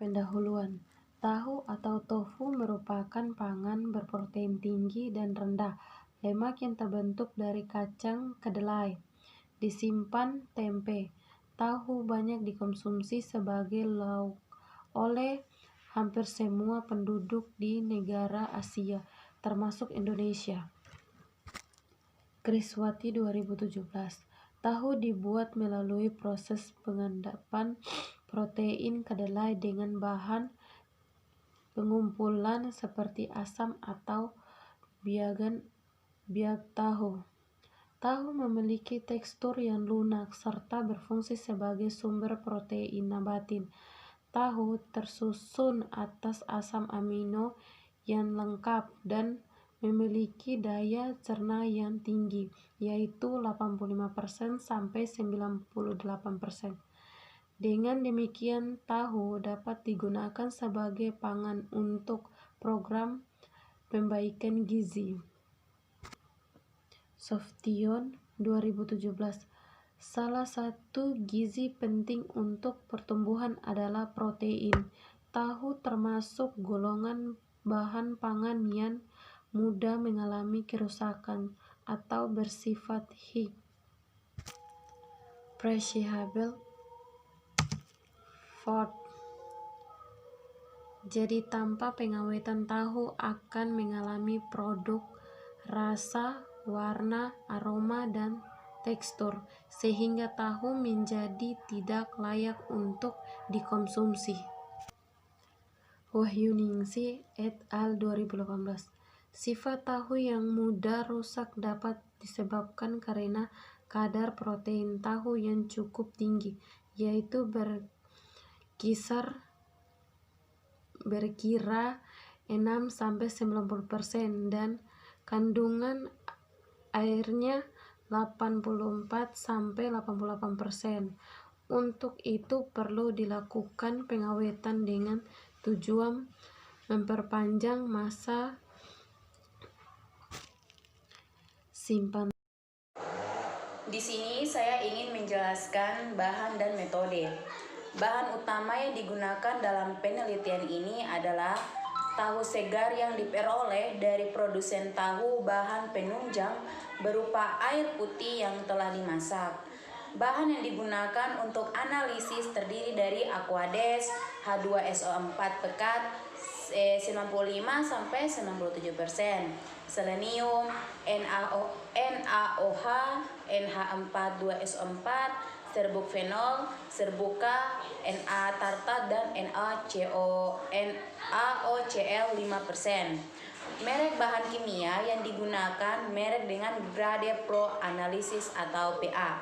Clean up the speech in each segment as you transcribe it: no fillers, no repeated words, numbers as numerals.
Pendahuluan. Tahu atau tofu merupakan pangan berprotein tinggi dan rendah lemak yang terbentuk dari kacang kedelai. Disimpan tempe. Tahu banyak dikonsumsi sebagai lauk oleh hampir semua penduduk di negara Asia, termasuk Indonesia. Kriswati 2017. Tahu dibuat melalui proses pengendapan protein kedelai dengan bahan pengumpulan seperti asam atau biag tahu. Tahu memiliki tekstur yang lunak serta berfungsi sebagai sumber protein nabati. Tahu tersusun atas asam amino yang lengkap dan memiliki daya cerna yang tinggi, yaitu 85% sampai 98%. Dengan demikian, tahu dapat digunakan sebagai pangan untuk program pembaikan gizi. Softion 2017. Salah satu gizi penting untuk pertumbuhan adalah protein. Tahu termasuk golongan bahan pangan yang mudah mengalami kerusakan atau bersifat perishable food. Jadi tanpa pengawetan tahu akan mengalami produk rasa, warna, aroma, dan tekstur, sehingga tahu menjadi tidak layak untuk dikonsumsi. Wahyuningsi et al. 2018. Sifat tahu yang mudah rusak dapat disebabkan karena kadar protein tahu yang cukup tinggi, yaitu berkira 6-90% dan kandungan airnya 84-88%. Untuk itu perlu dilakukan pengawetan dengan tujuan memperpanjang masa simpan. Di sini saya ingin menjelaskan bahan dan metode. Bahan utama yang digunakan dalam penelitian ini adalah tahu segar yang diperoleh dari produsen tahu bahan penunjang berupa air putih yang telah dimasak. Bahan yang digunakan untuk analisis terdiri dari Aquades, H2SO4 pekat 95-97%, selenium, NaOH, NH42SO4, serbuk fenol, serbuka, Na tartat, dan NaOCl 5%. Merek bahan kimia yang digunakan merek dengan grade pro analisis atau PA.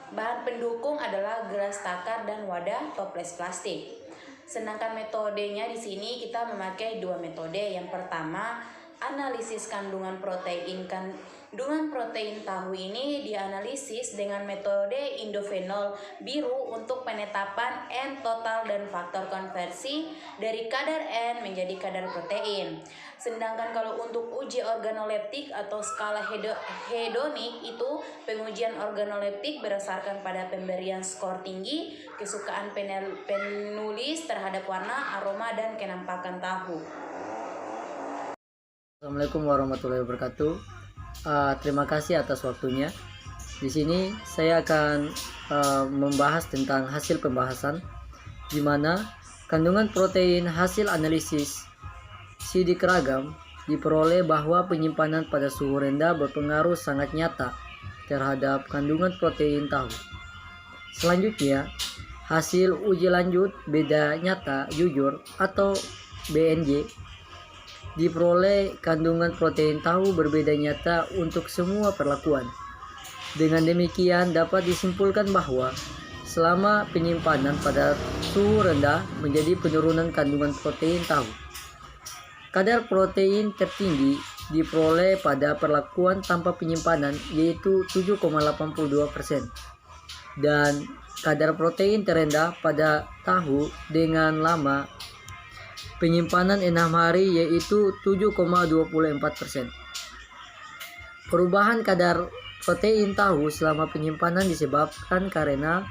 Bahan pendukung adalah gelas takar dan wadah toples plastik. Sedangkan metodenya di sini kita memakai dua metode. Yang pertama, analisis kandungan protein. Kandungan protein tahu ini dianalisis dengan metode indofenol biru untuk penetapan N total dan faktor konversi dari kadar N menjadi kadar protein. Sedangkan kalau untuk uji organoleptik atau skala hedonik itu pengujian organoleptik berdasarkan pada pemberian skor tinggi, kesukaan penulis terhadap warna, aroma, dan kenampakan tahu. Assalamualaikum warahmatullahi wabarakatuh. Terima kasih atas waktunya. Di sini saya akan membahas tentang hasil pembahasan, di mana kandungan protein hasil analisis sidik ragam diperoleh bahwa penyimpanan pada suhu rendah berpengaruh sangat nyata terhadap kandungan protein tahu. Selanjutnya, hasil uji lanjut beda nyata jujur atau BNJ diperoleh kandungan protein tahu berbeda nyata untuk semua perlakuan. Dengan demikian dapat disimpulkan bahwa selama penyimpanan pada suhu rendah menjadi penurunan kandungan protein tahu. Kadar protein tertinggi diperoleh pada perlakuan tanpa penyimpanan, yaitu 7,82%, dan kadar protein terendah pada tahu dengan lama penyimpanan 6 hari, yaitu 7,24%. Perubahan kadar protein tahu selama penyimpanan disebabkan karena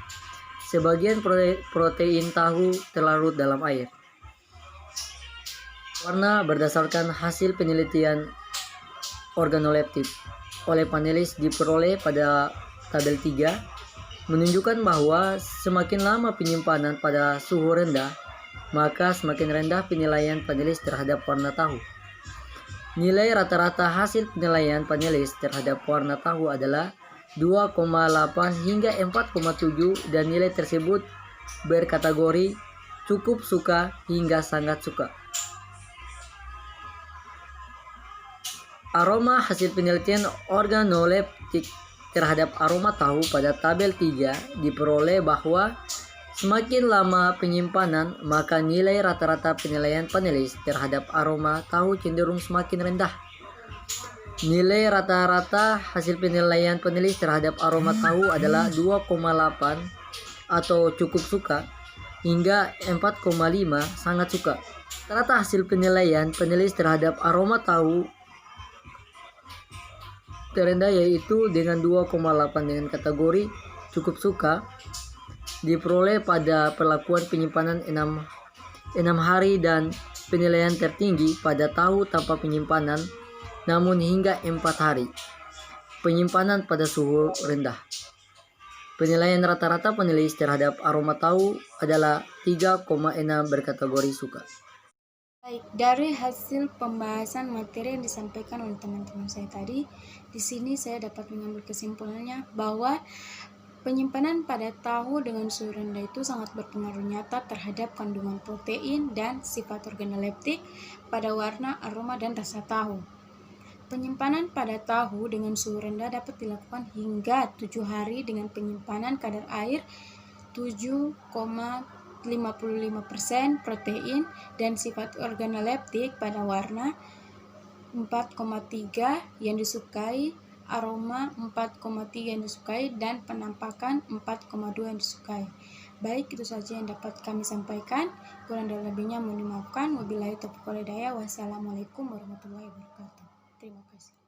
sebagian protein tahu terlarut dalam air. Warna berdasarkan hasil penelitian organoleptik oleh panelis diperoleh pada tabel 3 menunjukkan bahwa semakin lama penyimpanan pada suhu rendah, maka semakin rendah penilaian panelis terhadap warna tahu. Nilai rata-rata hasil penilaian panelis terhadap warna tahu adalah 2,8 hingga 4,7 dan nilai tersebut berkategori cukup suka hingga sangat suka. Aroma hasil penelitian organoleptik terhadap aroma tahu pada tabel 3 diperoleh bahwa semakin lama penyimpanan, maka nilai rata-rata penilaian panelis terhadap aroma tahu cenderung semakin rendah. Nilai rata-rata hasil penilaian panelis terhadap aroma tahu adalah 2,8 atau cukup suka hingga 4,5 sangat suka. Rata-rata hasil penilaian panelis terhadap aroma tahu terendah yaitu dengan 2,8 dengan kategori cukup suka diperoleh pada perlakuan penyimpanan 6 hari dan penilaian tertinggi pada tahu tanpa penyimpanan namun hingga 4 hari penyimpanan pada suhu rendah. Penilaian rata-rata panelis terhadap aroma tahu adalah 3,6 berkategori suka. Baik, dari hasil pembahasan materi yang disampaikan oleh teman-teman saya tadi, di sini saya dapat mengambil kesimpulannya bahwa penyimpanan pada tahu dengan suhu rendah itu sangat berpengaruh nyata terhadap kandungan protein dan sifat organoleptik pada warna, aroma, dan rasa tahu. Penyimpanan pada tahu dengan suhu rendah dapat dilakukan hingga 7 hari dengan penyimpanan kadar air 7,55% protein dan sifat organoleptik pada warna 4,3 yang disukai, aroma 4,3 yang disukai, dan penampakan 4,2 yang disukai. Baik, itu saja yang dapat kami sampaikan. Kurang dan lebihnya mohon dimaafkan. Wabillahi taufiq wal hidayah. Wassalamualaikum warahmatullahi wabarakatuh. Terima kasih.